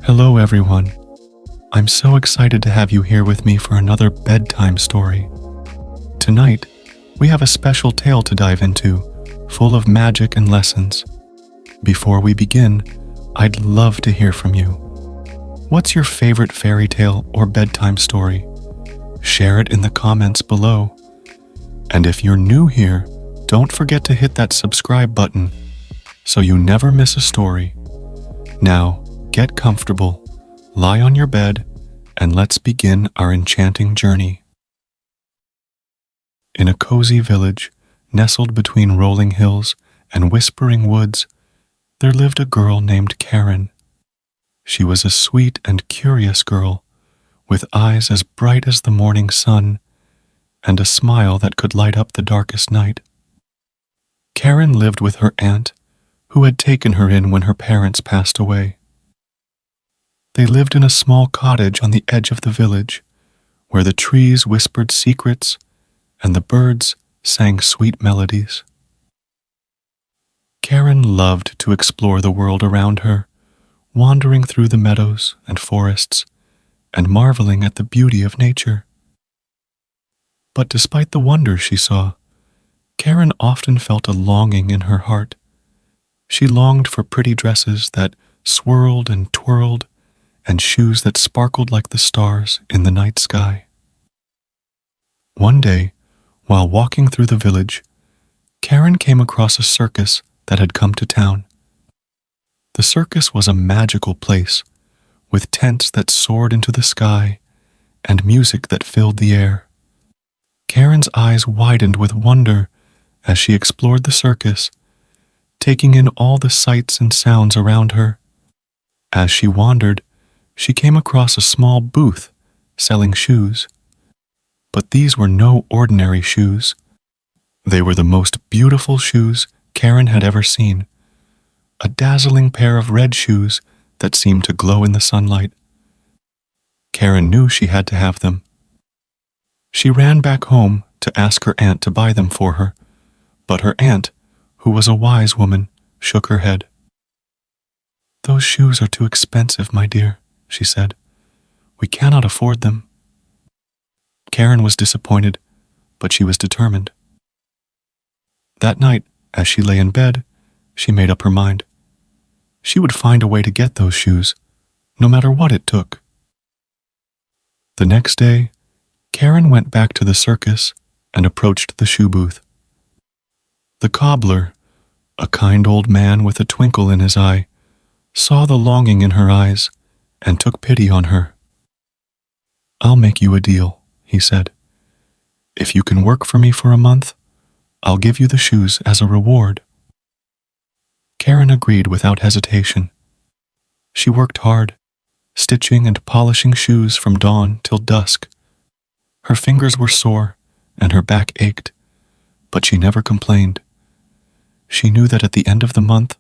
Hello everyone. I'm so excited to have you here with me for another bedtime story. Tonight, we have a special tale to dive into, full of magic and lessons. Before we begin, I'd love to hear from you. What's your favorite fairy tale or bedtime story? Share it in the comments below. And if you're new here, don't forget to hit that subscribe button so you never miss a story. Now, get comfortable, lie on your bed, and let's begin our enchanting journey. In a cozy village, nestled between rolling hills and whispering woods, there lived a girl named Karen. She was a sweet and curious girl, with eyes as bright as the morning sun, and a smile that could light up the darkest night. Karen lived with her aunt, who had taken her in when her parents passed away. They lived in a small cottage on the edge of the village, where the trees whispered secrets and the birds sang sweet melodies. Karen loved to explore the world around her, wandering through the meadows and forests and marveling at the beauty of nature. But despite the wonders she saw, Karen often felt a longing in her heart. She longed for pretty dresses that swirled and twirled, and shoes that sparkled like the stars in the night sky. One day, while walking through the village, Karen came across a circus that had come to town. The circus was a magical place, with tents that soared into the sky and music that filled the air. Karen's eyes widened with wonder as she explored the circus, taking in all the sights and sounds around her. As she wandered, she came across a small booth selling shoes. But these were no ordinary shoes. They were the most beautiful shoes Karen had ever seen. A dazzling pair of red shoes that seemed to glow in the sunlight. Karen knew she had to have them. She ran back home to ask her aunt to buy them for her, but her aunt, who was a wise woman, shook her head. "Those shoes are too expensive, my dear," she said. "We cannot afford them." Karen was disappointed, but she was determined. That night, as she lay in bed, she made up her mind. She would find a way to get those shoes, no matter what it took. The next day, Karen went back to the circus and approached the shoe booth. The cobbler, a kind old man with a twinkle in his eye, saw the longing in her eyes and took pity on her. "I'll make you a deal," he said. "If you can work for me for a month, I'll give you the shoes as a reward." Karen agreed without hesitation. She worked hard, stitching and polishing shoes from dawn till dusk. Her fingers were sore and her back ached, but she never complained. She knew that at the end of the month,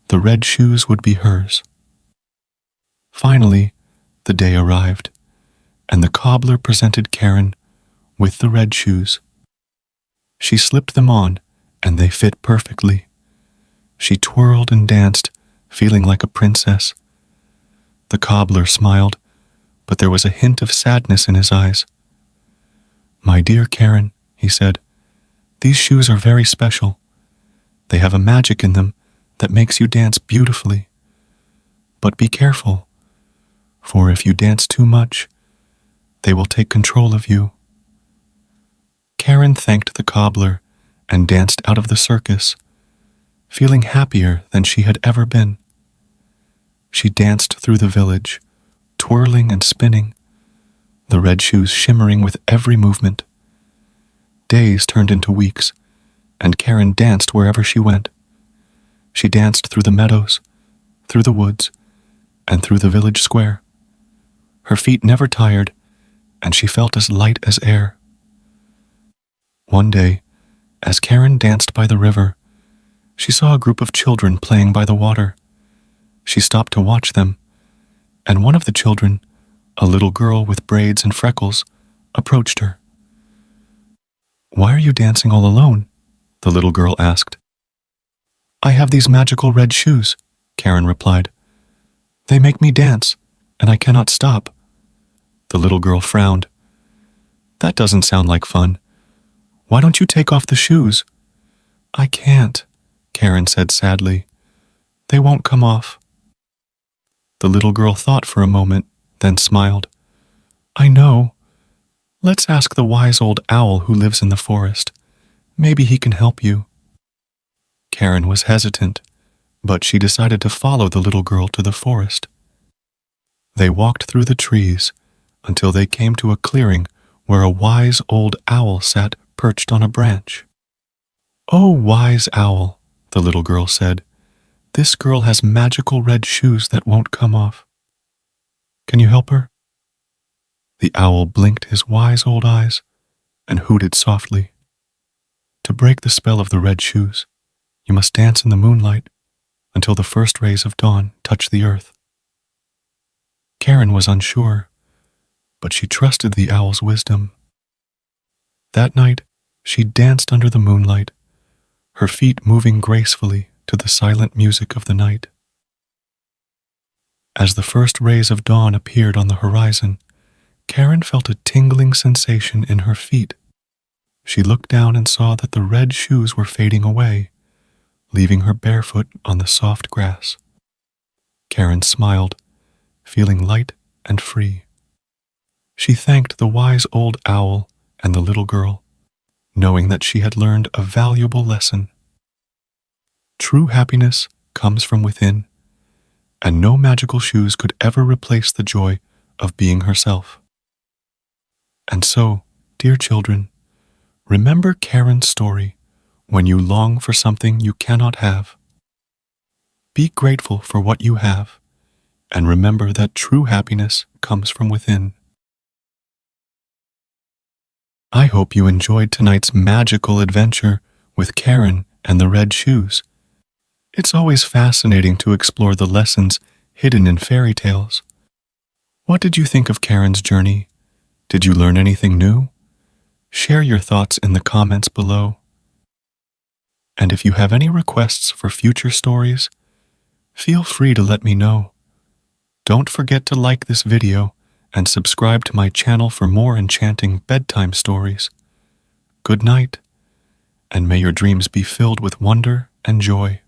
the red shoes would be hers. Finally, the day arrived, and the cobbler presented Karen with the red shoes. She slipped them on, and they fit perfectly. She twirled and danced, feeling like a princess. The cobbler smiled, but there was a hint of sadness in his eyes. "My dear Karen," he said, "these shoes are very special. They have a magic in them that makes you dance beautifully. But be careful, for if you dance too much, they will take control of you." Karen thanked the cobbler and danced out of the circus, feeling happier than she had ever been. She danced through the village, twirling and spinning, the red shoes shimmering with every movement. Days turned into weeks, and Karen danced wherever she went. She danced through the meadows, through the woods, and through the village square. Her feet never tired, and she felt as light as air. One day, as Karen danced by the river, she saw a group of children playing by the water. She stopped to watch them, and one of the children, a little girl with braids and freckles, approached her. "Why are you dancing all alone?" the little girl asked. "I have these magical red shoes," Karen replied. "They make me dance, and I cannot stop." The little girl frowned. "That doesn't sound like fun. Why don't you take off the shoes?" "I can't," Karen said sadly. "They won't come off." The little girl thought for a moment, then smiled. "I know. Let's ask the wise old owl who lives in the forest. Maybe he can help you." Karen was hesitant, but she decided to follow the little girl to the forest. They walked through the trees until they came to a clearing where a wise old owl sat perched on a branch. "Oh, wise owl," the little girl said, "this girl has magical red shoes that won't come off. Can you help her?" The owl blinked his wise old eyes and hooted softly. "To break the spell of the red shoes, you must dance in the moonlight until the first rays of dawn touch the earth." Karen was unsure, but she trusted the owl's wisdom. That night, she danced under the moonlight, her feet moving gracefully to the silent music of the night. As the first rays of dawn appeared on the horizon, Karen felt a tingling sensation in her feet. She looked down and saw that the red shoes were fading away, leaving her barefoot on the soft grass. Karen smiled, feeling light and free. She thanked the wise old owl and the little girl, knowing that she had learned a valuable lesson. True happiness comes from within, and no magical shoes could ever replace the joy of being herself. And so, dear children, remember Karen's story when you long for something you cannot have. Be grateful for what you have, and remember that true happiness comes from within. I hope you enjoyed tonight's magical adventure with Karen and the red shoes. It's always fascinating to explore the lessons hidden in fairy tales. What did you think of Karen's journey? Did you learn anything new? Share your thoughts in the comments below. And if you have any requests for future stories, feel free to let me know. Don't forget to like this video and subscribe to my channel for more enchanting bedtime stories. Good night, and may your dreams be filled with wonder and joy.